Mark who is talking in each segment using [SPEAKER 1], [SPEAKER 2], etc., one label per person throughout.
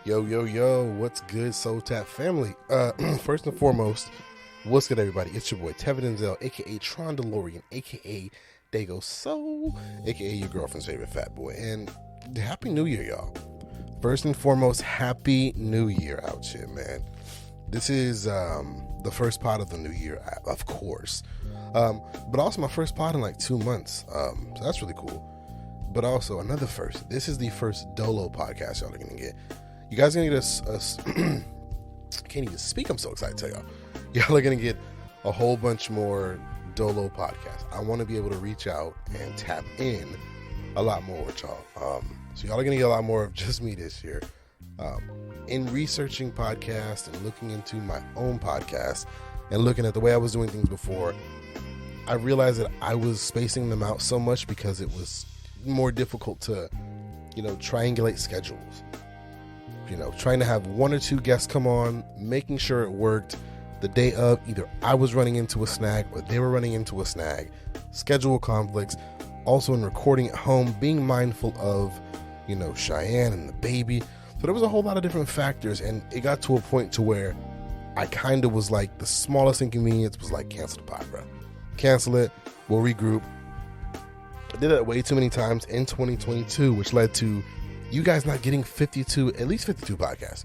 [SPEAKER 1] Yo, what's good, SoleTap family? First and foremost, what's good, everybody? It's your boy, Tevin Denzel, aka Tron DeLorean, aka Dago Soul, aka your girlfriend's favorite fat boy. And Happy New Year, y'all. First and foremost, Happy New Year out here, man. This is the first pod of the new year, of course. But also my first pod in like 2 months. So that's really cool. But also another first. This is the first Dolo podcast y'all are going to get. You guys are going to get us can't even speak. I'm so excited to tell y'all. Y'all are going to get a whole bunch more Dolo podcasts. I want to be able to reach out and tap in a lot more with y'all. So y'all are going to get a lot more of just me this year. In researching podcasts and looking into my own podcast and looking at the way I was doing things before, I realized that I was spacing them out so much because it was more difficult to, triangulate schedules. Trying to have one or two guests come on, making sure it worked the day of. Either I was running into a snag or they were running into a snag. Schedule conflicts. Also in recording at home, being mindful of, Cheyenne and the baby. So there was a whole lot of different factors, and it got to a point to where I kind of was like, the smallest inconvenience was like, cancel the pod, bro. Cancel it. We'll regroup. I did that way too many times in 2022, which led to you guys not getting at least 52 podcasts.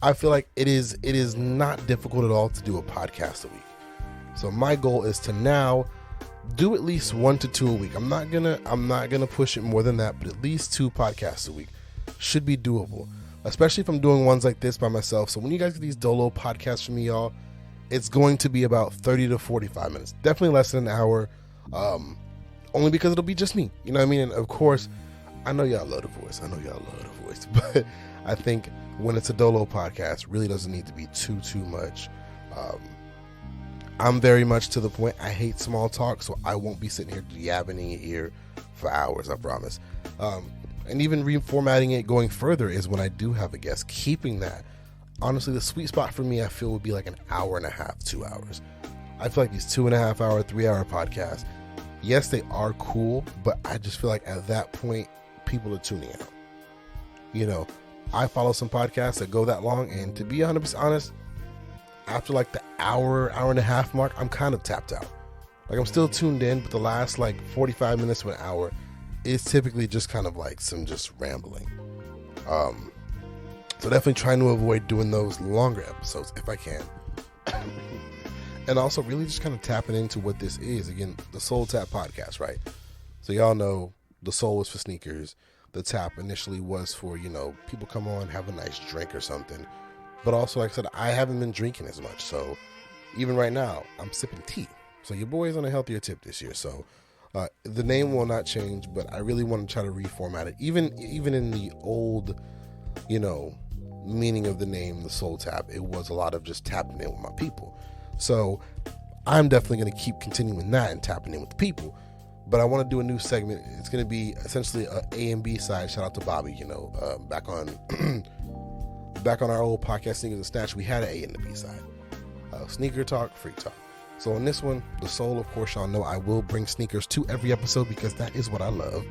[SPEAKER 1] I feel like it is not difficult at all to do a podcast a week. So my goal is to now do at least 1 to 2 a week. I'm not gonna push it more than that, but at least 2 podcasts a week should be doable, especially if I'm doing ones like this by myself. So when you guys get these Dolo podcasts from me, y'all, it's going to be about 30 to 45 minutes. Definitely less than an hour, only because it'll be just me. You know what I mean? And of course, I know y'all love the voice. But I think when it's a Dolo podcast, really doesn't need to be too much. I'm very much to the point. I hate small talk, so I won't be sitting here yabbing in your ear for hours, I promise. And even reformatting it going further is when I do have a guest. Keeping that, honestly, the sweet spot for me, I feel, would be like an hour and a half, 2 hours. I feel like these 2.5 hour, 3 hour podcasts, yes, they are cool, but I just feel like at that point, people are tuning out. I follow some podcasts that go that long, and to be 100% honest, after like the hour and a half mark, I'm kind of tapped out. Like, I'm still tuned in, but the last like 45 minutes to an hour is typically just kind of like some just rambling. So definitely trying to avoid doing those longer episodes if I can. And also really just kind of tapping into what this is. Again, the SoleTap podcast, right? So y'all know the Soul is for sneakers. The tap initially was for, people come on, have a nice drink or something. But also, like I said, I haven't been drinking as much. So even right now, I'm sipping tea. So your boy is on a healthier tip this year. So the name will not change, but I really want to try to reformat it. Even in the old, meaning of the name, the SoleTap, it was a lot of just tapping in with my people. So I'm definitely going to keep continuing that and tapping in with the people. But I want to do a new segment. It's going to be essentially a A and B side. Shout out to Bobby. Back on our old podcast, Sneakers and Snatch, we had an A and a B side. Sneaker talk, freak talk. So on this one, the Soul, of course, y'all know I will bring sneakers to every episode because that is what I love.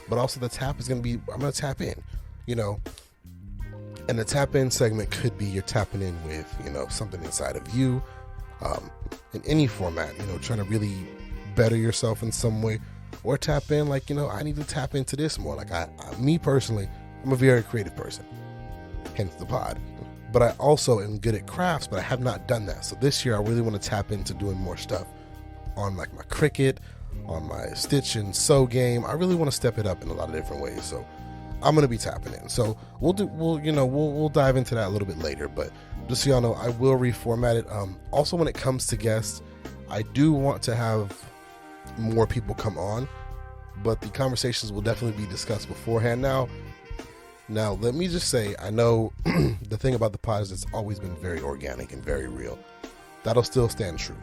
[SPEAKER 1] But also the tap is going to be, I'm going to tap in, And the tap in segment could be you're tapping in with, something inside of you, in any format, trying to really better yourself in some way, or tap in like, I need to tap into this more. Like me personally, I'm a very creative person, hence the pod. But I also am good at crafts, but I have not done that. So this year I really want to tap into doing more stuff on like my Cricut, on my stitch and sew game. I really want to step it up in a lot of different ways. So I'm going to be tapping in. So we'll dive into that a little bit later, but just so y'all know, I will reformat it. Also, when it comes to guests, I do want to have more people come on, but the conversations will definitely be discussed beforehand. Now, let me just say, I know the thing about the pod is it's always been very organic and very real. That'll still stand true.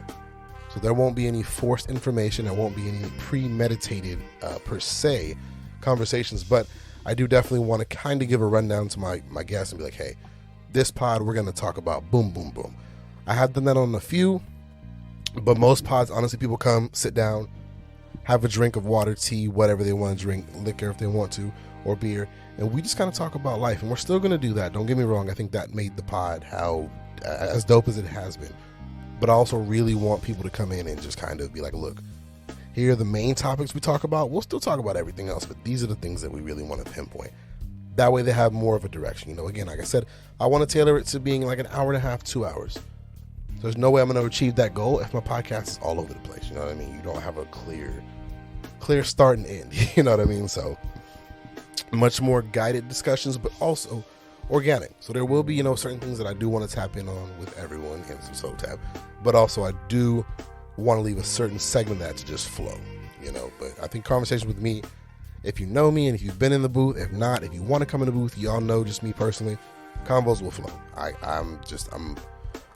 [SPEAKER 1] So there won't be any forced information. There won't be any premeditated, per se, conversations. But I do definitely want to kind of give a rundown to my guests and be like, hey, this pod, we're going to talk about boom, boom, boom. I have done that on a few, but most pods, honestly, people come, sit down, have a drink of water, tea, whatever they want to drink, liquor if they want to, or beer, and we just kind of talk about life. And we're still going to do that. Don't get me wrong. I think that made the pod how as dope as it has been. But I also really want people to come in and just kind of be like, look, here are the main topics we talk about. We'll still talk about everything else, but these are the things that we really want to pinpoint. That way they have more of a direction. You know, again, like I said, I want to tailor it to being like an hour and a half, 2 hours. There's no way I'm going to achieve that goal if my podcast is all over the place. You know what I mean? You don't have a clear start and end. You know what I mean? So much more guided discussions, but also organic. So there will be, you know, certain things that I do want to tap in on with everyone in some SoleTap, but also I do want to leave a certain segment of that to just flow, you know. But I think conversations with me, if you know me and if you've been in the booth, if not, if you want to come in the booth, y'all know just me personally, combos will flow. I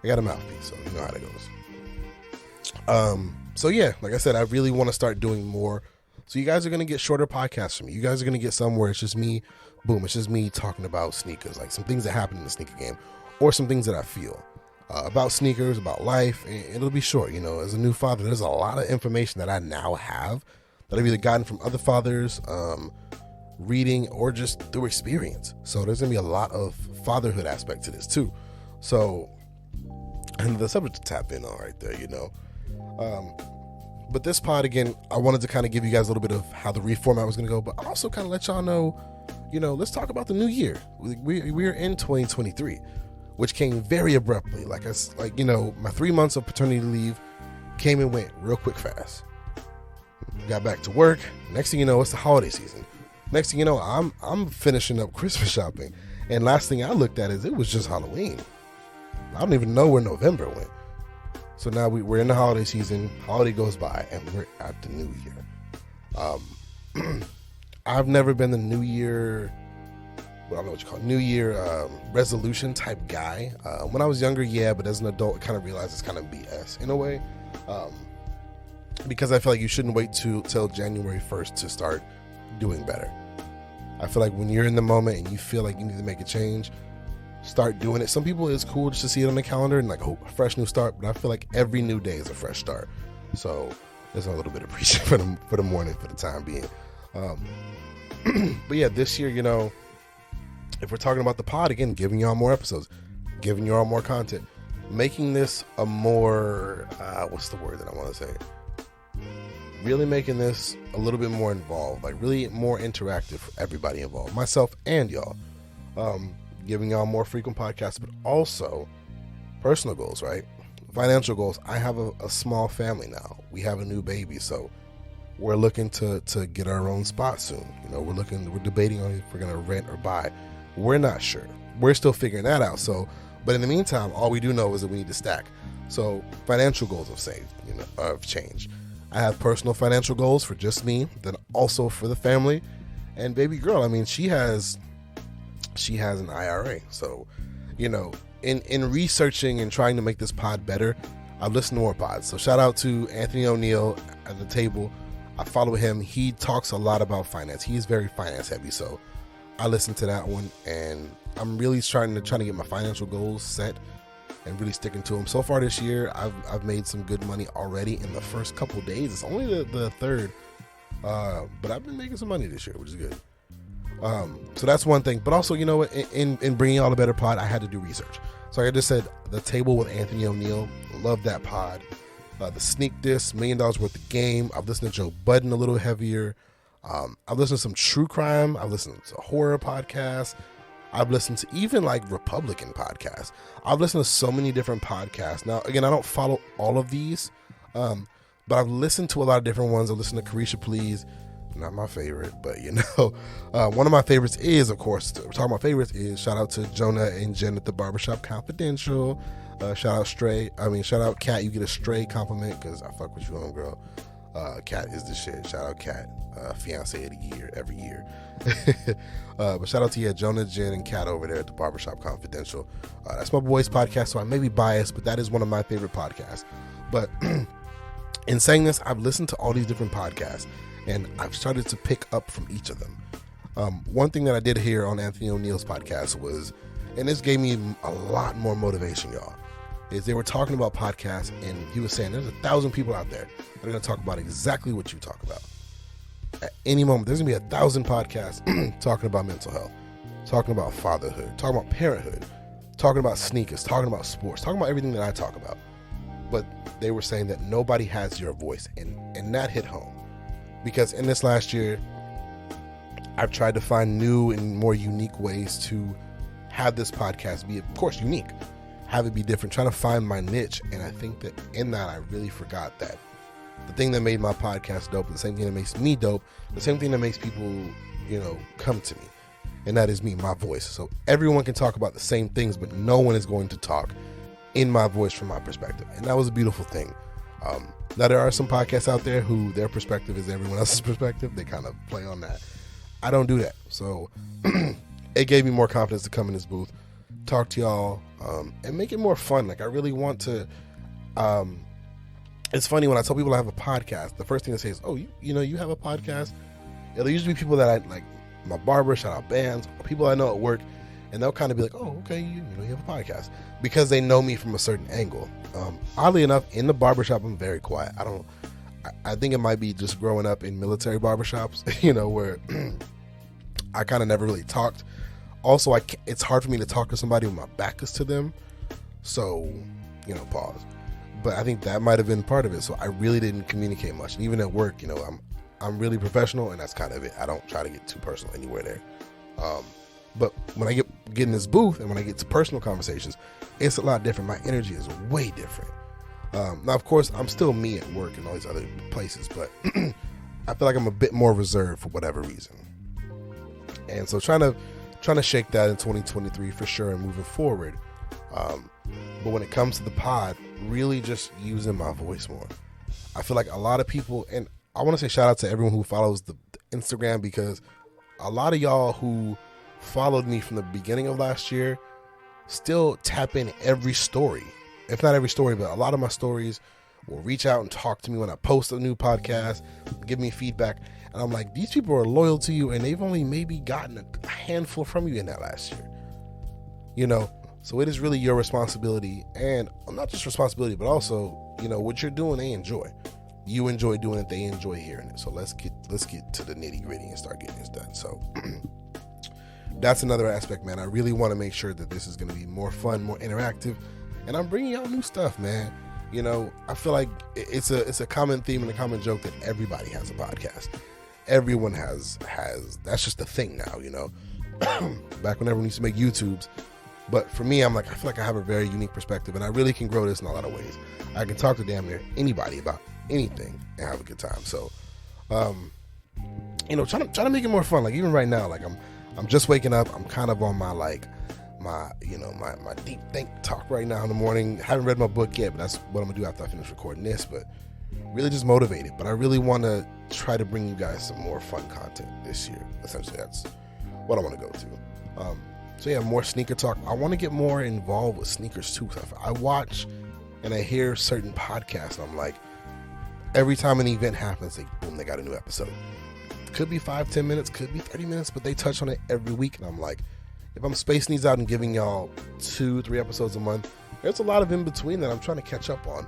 [SPEAKER 1] got a mouthpiece, so you know how that goes. So yeah, like I said, I really want to start doing more. So you guys are going to get shorter podcasts from me. You guys are going to get somewhere it's just me, boom, it's just me talking about sneakers, like some things that happen in the sneaker game or some things that I feel about sneakers, about life. And it'll be short. You know, as a new father, there's a lot of information that I now have that I've either gotten from other fathers, reading, or just through experience. So there's going to be a lot of fatherhood aspect to this too. So, and the subject to tap in on right there, you know. But this pod, again, I wanted to kind of give you guys a little bit of how the reformat was going to go, but also kind of let y'all know, you know, let's talk about the new year. We're in 2023, which came very abruptly. Like, you know, my 3 months of paternity leave came and went real quick, fast. Got back to work. Next thing you know, it's the holiday season. Next thing you know, I'm finishing up Christmas shopping. And last thing I looked at is it was just Halloween. I don't even know where November went. So now we're in the holiday season. Holiday goes by, and we're at the new year. I've never been the New Year, well, I don't know what you call it, New Year resolution type guy. When I was younger, yeah, but as an adult, I kind of realized it's kind of BS in a way. Because I feel like you shouldn't wait till January 1st to start doing better. I feel like when you're in the moment and you feel like you need to make a change, start doing it. Some people, it's cool just to see it on the calendar and like, oh, a fresh new start. But I feel like every new day is a fresh start. So there's a little bit of appreciation for the morning for the time being. But yeah, this year, you know, if we're talking about the pod, again, giving y'all more episodes, giving y'all more content, making this a more, what's the word that I want to say? Really making this a little bit more involved, like really more interactive for everybody involved, myself and y'all. Giving y'all more frequent podcasts, but also personal goals, right? Financial goals. I have a small family now. We have a new baby, so we're looking to get our own spot soon. You know, we're debating on if we're gonna rent or buy. We're not sure. We're still figuring that out. So, but in the meantime, all we do know is that we need to stack. So financial goals have changed. I have personal financial goals for just me, then also for the family, and baby girl. I mean, she has an IRA. So, you know, in researching and trying to make this pod better, I've listened to more pods. So shout out to Anthony O'Neill at the table. I follow him. He talks a lot about finance. He's very finance heavy. So I listened to that one, and I'm really trying to get my financial goals set and really sticking to them. So far this year, I've made some good money already in the first couple days. It's only the third, but I've been making some money this year, which is good. So that's one thing. But also, you know what, in bringing y'all a better pod, I had to do research. So like I just said, the table with Anthony O'Neill, love that pod. The Sneak Diss, $1 million worth of game. I've listened to Joe Budden a little heavier. I've listened to some true crime. I've listened to horror podcasts. I've listened to even like Republican podcasts. I've listened to so many different podcasts. Now, again, I don't follow all of these, but I've listened to a lot of different ones. I've listened to Carisha Please. Not my favorite, but you know, one of my favorites is, of course, we're talking about favorites, is shout out to Jonah and Jen at the Barbershop Confidential. Shout out Kat. You get a stray compliment because I fuck with you, homegirl. Kat is the shit. Shout out Kat, fiance of the year every year. But shout out to Jonah, Jen, and Kat over there at the Barbershop Confidential. That's my boys' podcast, so I may be biased, but that is one of my favorite podcasts. But in saying this, I've listened to all these different podcasts, and I've started to pick up from each of them. One thing that I did hear on Anthony O'Neill's podcast was, and this gave me a lot more motivation, y'all, is they were talking about podcasts, and he was saying there's 1,000 people out there that are going to talk about exactly what you talk about. At any moment, there's going to be 1,000 podcasts talking about mental health, talking about fatherhood, talking about parenthood, talking about sneakers, talking about sports, talking about everything that I talk about. But they were saying that nobody has your voice, and that hit home. Because in this last year, I've tried to find new and more unique ways to have this podcast be, of course, unique, have it be different, trying to find my niche. And I think that in that, I really forgot that the thing that made my podcast dope, the same thing that makes me dope, the same thing that makes people, come to me. And that is me, my voice. So everyone can talk about the same things, but no one is going to talk in my voice from my perspective. And that was a beautiful thing. Now there are some podcasts out there who their perspective is everyone else's perspective. They kind of play on that. I don't do that. So it gave me more confidence to come in this booth, talk to y'all, and make it more fun. Like I really want to, it's funny when I tell people I have a podcast, the first thing they say is, oh, you have a podcast? It'll usually be people that I like, my barber, shout out bands, people I know at work, and they'll kind of be like, oh, okay, you have a podcast, because they know me from a certain angle. Oddly enough, in the barbershop, I'm very quiet. I think it might be just growing up in military barbershops, where I kind of never really talked. Also, it's hard for me to talk to somebody when my back is to them. So, pause. But I think that might have been part of it. So I really didn't communicate much. And even at work, I'm really professional, and that's kind of it. I don't try to get too personal anywhere there. But when I get in this booth and when I get to personal conversations, it's a lot different. My energy is way different. Now, of course, I'm still me at work and all these other places, but I feel like I'm a bit more reserved for whatever reason. And so trying to shake that in 2023 for sure and moving forward. But when it comes to the pod, really just using my voice more. I feel like a lot of people, and I want to say shout out to everyone who follows the Instagram, because a lot of y'all who followed me from the beginning of last year still tap in every story. If not every story, but a lot of my stories will reach out and talk to me when I post a new podcast, give me feedback. And I'm like, these people are loyal to you, and they've only maybe gotten a handful from you in that last year. So it is really your responsibility, and not just responsibility, but also, what you're doing, they enjoy. You enjoy doing it, they enjoy hearing it. So let's get to the nitty gritty and start getting this done. So that's another aspect, man. I really want to make sure that this is going to be more fun, more interactive, and I'm bringing out new stuff, man. I feel like it's a common theme and a common joke that everybody has a podcast. Everyone has. That's just a thing now, Back when everyone used to make YouTubes. But for me, I feel like I have a very unique perspective, and I really can grow this in a lot of ways. I can talk to damn near anybody about anything and have a good time. So, trying to make it more fun. Like even right now, like I'm just waking up. I'm kind of on my my deep think talk right now in the morning. I haven't read my book yet, but that's what I'm gonna do after I finish recording this. But really just motivated. But I really want to try to bring you guys some more fun content this year. Essentially, that's what I want to go to. So yeah, more sneaker talk. I want to get more involved with sneakers too. I watch and I hear certain podcasts, and I'm like, every time an event happens, they got a new episode. Could be 5-10 minutes, could be 30 minutes, but they touch on it every week. And I'm like, if I'm spacing these out and giving y'all 2-3 episodes a month, there's a lot of in between that I'm trying to catch up on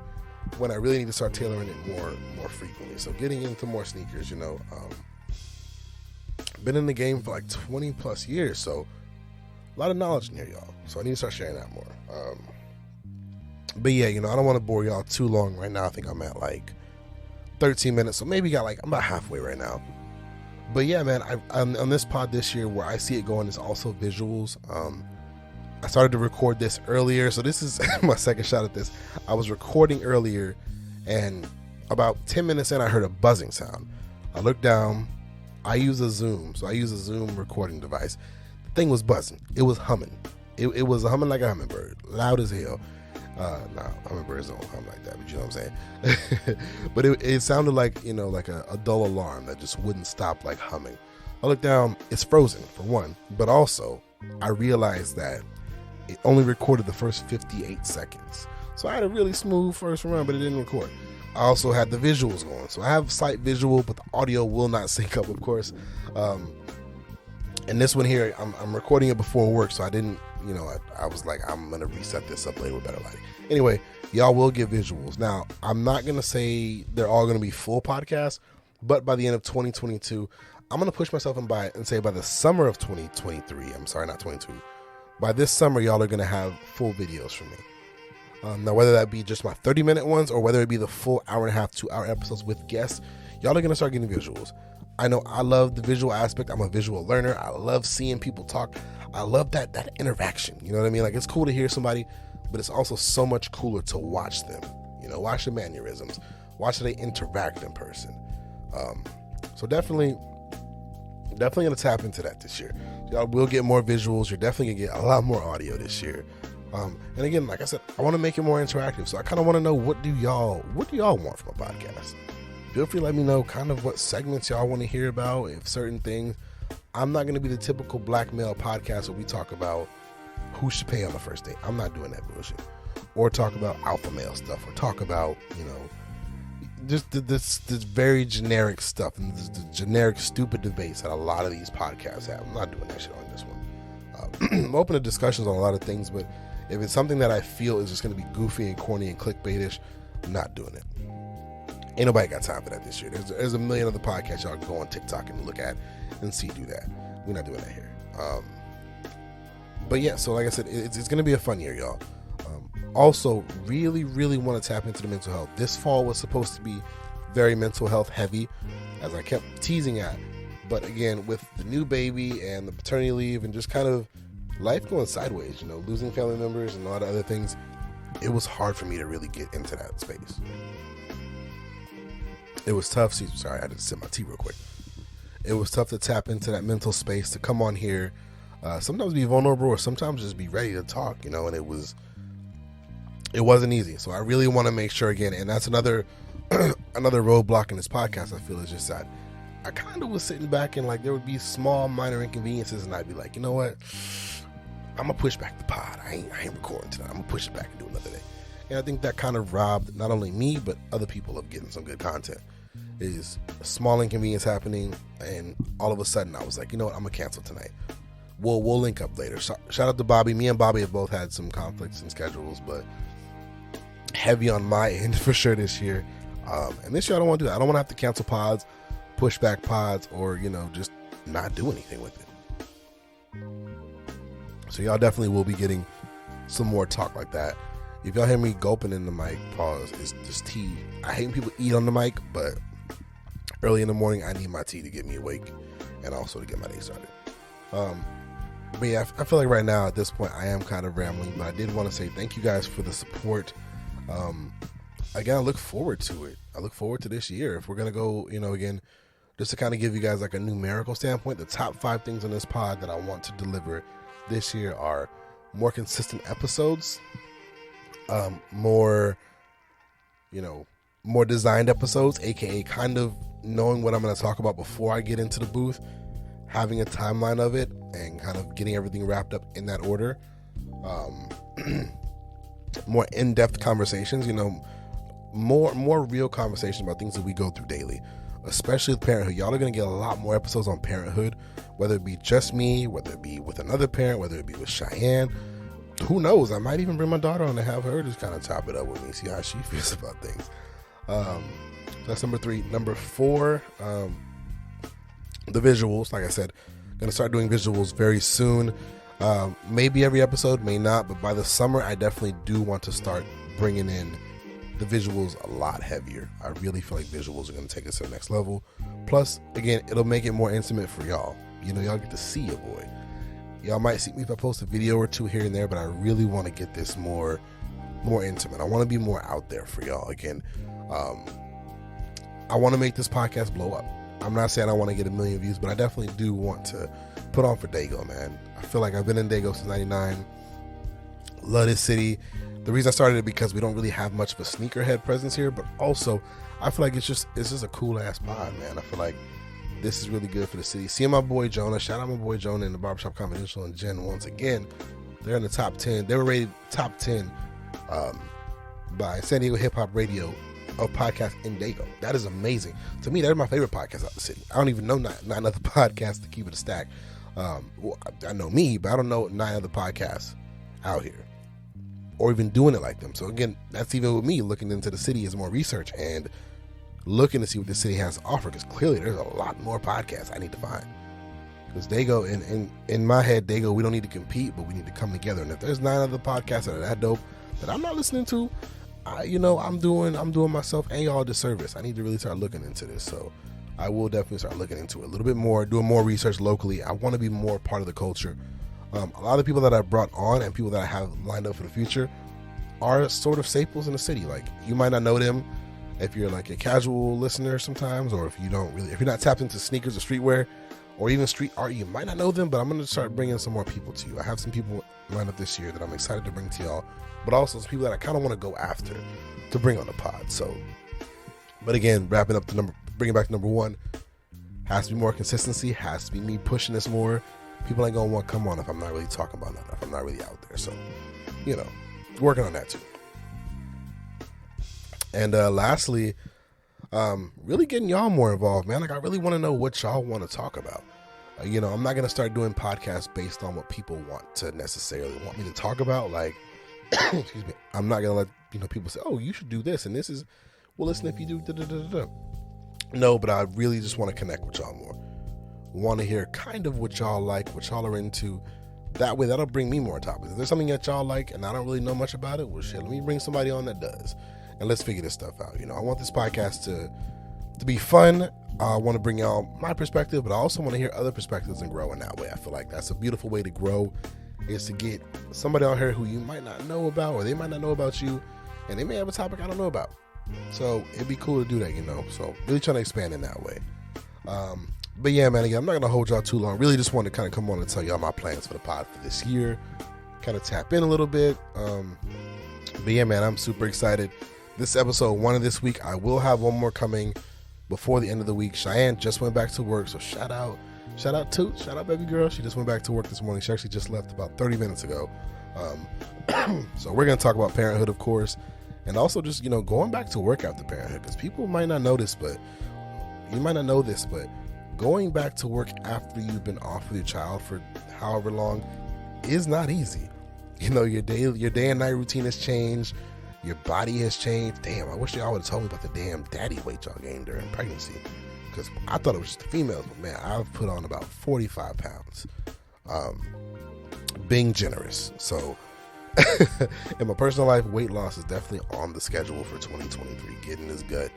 [SPEAKER 1] when I really need to start tailoring it more frequently. So getting into more sneakers, been in the game for like 20 plus years, so a lot of knowledge in here, y'all. So I need to start sharing that more. But yeah, I don't want to bore y'all too long right now. I think I'm at like 13 minutes, so maybe I'm about halfway right now. But yeah, man, I'm on this pod this year, where I see it going is also visuals. I started to record this earlier, so this is my second shot at this. I was recording earlier, and about 10 minutes in, I heard a buzzing sound. I looked down. I use a Zoom recording device. The thing was buzzing. It was humming. It was humming like a hummingbird, loud as hell. Hummingbirds don't hum like that, but you know what I'm saying. But it sounded like like a dull alarm that just wouldn't stop like humming. I looked down. It's frozen for one, but also I realized that it only recorded the first 58 seconds. So I had a really smooth first run, but it didn't record. I also had the visuals going, so I have slight visual, but the audio will not sync up, of course. And this one here, I'm recording it before work, so I didn't, I was like, I'm going to reset this up later with better lighting. Anyway, y'all will get visuals. Now, I'm not going to say they're all going to be full podcasts, But by the end of 2022, I'm going to push myself and say by the summer of 2023, I'm sorry, not 22. By this summer, y'all are going to have full videos from me. Now, whether that be just my 30-minute ones or whether it be the full hour and a half, 2-hour episodes with guests, y'all are going to start getting visuals. I know I love the visual aspect. I'm a visual learner. I love seeing people talk. I love that interaction. You know what I mean? Like, it's cool to hear somebody, but it's also so much cooler to watch them. You know, watch the mannerisms. Watch how they interact in person. So definitely going to tap into that this year. Y'all will get more visuals. You're definitely going to get a lot more audio this year. And again, like I said, I want to make it more interactive. So I kind of want to know, what do y'all want from a podcast? Feel free to let me know kind of what segments y'all want to hear about. If certain things, I'm not going to be the typical black male podcast where we talk about who should pay on the first date. I'm not doing that bullshit. Or talk about alpha male stuff, or talk about, you know, just this very generic stuff and the generic stupid debates that a lot of these podcasts have. I'm not doing that shit on this one. I'm open to discussions on a lot of things, but if it's something that I feel is just going to be goofy and corny and clickbaitish, I'm not doing it. Ain't nobody got time for that this year. There's a million other podcasts y'all can go on TikTok and look at and see do that. We're not doing that here. But yeah, so like I said, it's going to be a fun year, y'all. Also, really, really want to tap into the mental health. This fall was supposed to be very mental health heavy, as I kept teasing at. But again, with the new baby and the paternity leave and just kind of life going sideways, you know, losing family members and a lot of other things, it was hard for me to really get into that space. It was tough. Sorry, I had to sip my tea real quick. It was tough to tap into that mental space, to come on here, sometimes be vulnerable or sometimes just be ready to talk, you know, and it wasn't easy. So I really want to make sure, again, and that's another roadblock in this podcast, I feel, is just that I kind of was sitting back and like there would be small minor inconveniences and I'd be like, you know what, I'm gonna push back the pod. I ain't recording tonight. I'm gonna push it back and do another day. And I think that kind of robbed not only me but other people of getting some good content. Is a small inconvenience happening, and all of a sudden I was like, you know what, I'm gonna cancel tonight. We'll link up later. Shout out to Bobby. Me and Bobby have both had some conflicts in schedules, but heavy on my end for sure this year. And this year I don't want to do that. I don't want to have to cancel pods, push back pods, or, you know, just not do anything with it. So y'all definitely will be getting some more talk like that. If y'all hear me gulping in the mic, pause, it's just tea. I hate when people eat on the mic, but early in the morning, I need my tea to get me awake and also to get my day started. But yeah, I feel like right now at this point, I am kind of rambling, but I did want to say thank you guys for the support. Again, I look forward to it. I look forward to this year. If we're going to go, you know, again, just to kind of give you guys like a numerical standpoint, the top 5 things on this pod that I want to deliver this year are more consistent episodes, more designed episodes, aka kind of knowing what I'm going to talk about before I get into the booth, having a timeline of it, and kind of getting everything wrapped up in that order. More in-depth conversations, you know, more real conversations about things that we go through daily, especially with parenthood. Y'all are going to get a lot more episodes on parenthood, whether it be just me, whether it be with another parent, whether it be with Cheyenne. Who knows? I might even bring my daughter on to have her just kind of top it up with me, see how she feels about things. That's number 3. Number 4, the visuals. Like I said, going to start doing visuals very soon. Maybe every episode, may not, but by the summer, I definitely do want to start bringing in the visuals a lot heavier. I really feel like visuals are going to take us to the next level. Plus, again, it'll make it more intimate for y'all. You know, y'all get to see your boy. Y'all might see me if I post a video or 2 here and there, but I really want to get this more intimate. I want to be more out there for y'all. Again, I want to make this podcast blow up. I'm not saying I want to get 1 million views, but I definitely do want to put on for Dago, man. I feel like I've been in Dago since 99. Love this city. The reason I started it because we don't really have much of a sneakerhead presence here, but also I feel like it's just a cool ass pod, man. I feel like this is really good for the city. Seeing my boy Jonah, shout out my boy Jonah in the Barbershop Confidential and Jen once again. They're in the top 10. They were rated top 10 by San Diego Hip Hop Radio of podcasts in Dago. That is amazing. To me, they're my favorite podcast out of the city. I don't even know 9 other podcasts to keep it a stack. Well, I know me, but I don't know 9 other podcasts out here or even doing it like them. So again, that's even with me looking into the city as more research, and looking to see what the city has to offer, because clearly there's a lot more podcasts I need to find. Because they go, in my head, they go, we don't need to compete, but we need to come together. And if there's 9 other podcasts that are that dope that I'm not listening to, I'm doing myself and y'all a disservice. I need to really start looking into this. So I will definitely start looking into it a little bit more, doing more research locally. I want to be more part of the culture. A lot of the people that I brought on and people that I have lined up for the future are sort of staples in the city. Like, you might not know them if you're like a casual listener sometimes, or if you're not tapped into sneakers or streetwear or even street art, you might not know them, but I'm going to start bringing some more people to you. I have some people lined up this year that I'm excited to bring to y'all, but also some people that I kind of want to go after to bring on the pod. So, but again, bringing back to number 1, has to be more consistency, has to be me pushing this more. People ain't going to want to come on if I'm not really talking about that, if I'm not really out there. So, working on that too. And lastly, really getting y'all more involved, man. Like, I really want to know what y'all want to talk about. I'm not going to start doing podcasts based on what people want to necessarily want me to talk about. Like, excuse me, I'm not going to let, people say, oh, you should do this. And this is, well, listen, if you do, da-da-da-da-da. No, but I really just want to connect with y'all more. Want to hear kind of what y'all like, what y'all are into. That way, that'll bring me more topics. If there's something that y'all like and I don't really know much about it, well, shit, let me bring somebody on that does. And let's figure this stuff out. I want this podcast to be fun. I want to bring y'all my perspective, but I also want to hear other perspectives and grow in that way. I feel like that's a beautiful way to grow, is to get somebody out here who you might not know about, or they might not know about you, and they may have a topic I don't know about. So it'd be cool to do that, So really trying to expand in that way. But yeah, man, again, I'm not going to hold y'all too long. Really just want to kind of come on and tell y'all my plans for the pod for this year. Kind of tap in a little bit. But yeah, man, I'm super excited. This episode 1 of this week, I will have one more coming before the end of the week. Cheyenne just went back to work, so shout out baby girl. She just went back to work this morning. She actually just left about 30 minutes ago. So we're going to talk about parenthood, of course, and also just, going back to work after parenthood, because people might not know this, but you might not know this, but going back to work after you've been off with your child for however long is not easy. Your day and night routine has changed. Your body has changed. Damn, I wish y'all would have told me about the damn daddy weight y'all gained during pregnancy, because I thought it was just the females, but man, I've put on about 45 pounds. Being generous. So in my personal life, weight loss is definitely on the schedule for 2023. Getting this gut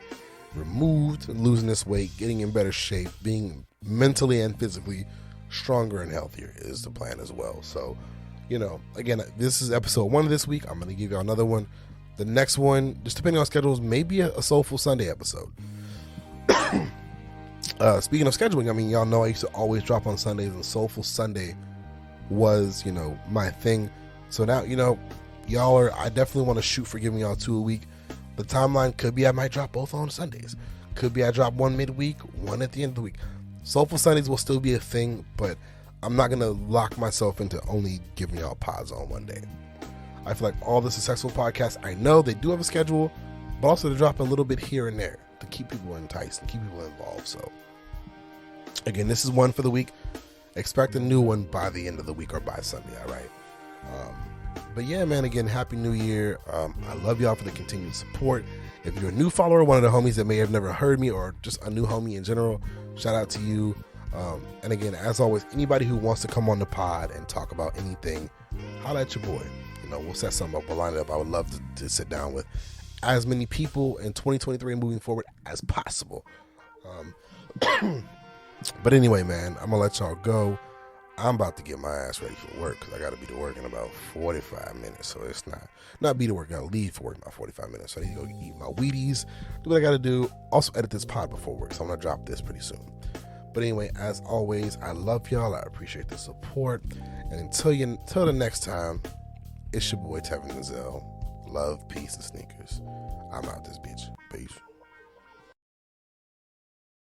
[SPEAKER 1] removed, losing this weight, getting in better shape, being mentally and physically stronger and healthier is the plan as well. So, again, this is episode 1 of this week. I'm going to give y'all another one. The next one, just depending on schedules, maybe a Soulful Sunday episode. Speaking of scheduling, y'all know I used to always drop on Sundays, and Soulful Sunday was, my thing. So now, I definitely want to shoot for giving y'all 2 a week. The timeline could be I might drop both on Sundays. Could be I drop one midweek, one at the end of the week. Soulful Sundays will still be a thing, but I'm not going to lock myself into only giving y'all pods on one day. I feel like all the successful podcasts, I know they do have a schedule, but also to drop a little bit here and there to keep people enticed and keep people involved. So again, this is one for the week. Expect a new one by the end of the week or by Sunday, all right? But yeah, man, again, Happy New Year. I love y'all for the continued support. If you're a new follower, one of the homies that may have never heard me, or just a new homie in general, shout out to you. And again, as always, anybody who wants to come on the pod and talk about anything, holla at your boy. We'll set something up, we'll line it up. I would love to sit down with as many people in 2023 and moving forward as possible. But anyway, man, I'm going to let y'all go. I'm about to get my ass ready for work, because I got to be to work in about 45 minutes. So it's not be to work. I got to leave for work in about 45 minutes. So I need to go eat my Wheaties, do what I got to do. Also edit this pod before work, so I'm going to drop this pretty soon. But anyway, as always, I love y'all. I appreciate the support. And until the next time, it's your boy Tevin Denzel. Love, peace, and sneakers. I'm out this bitch. Peace.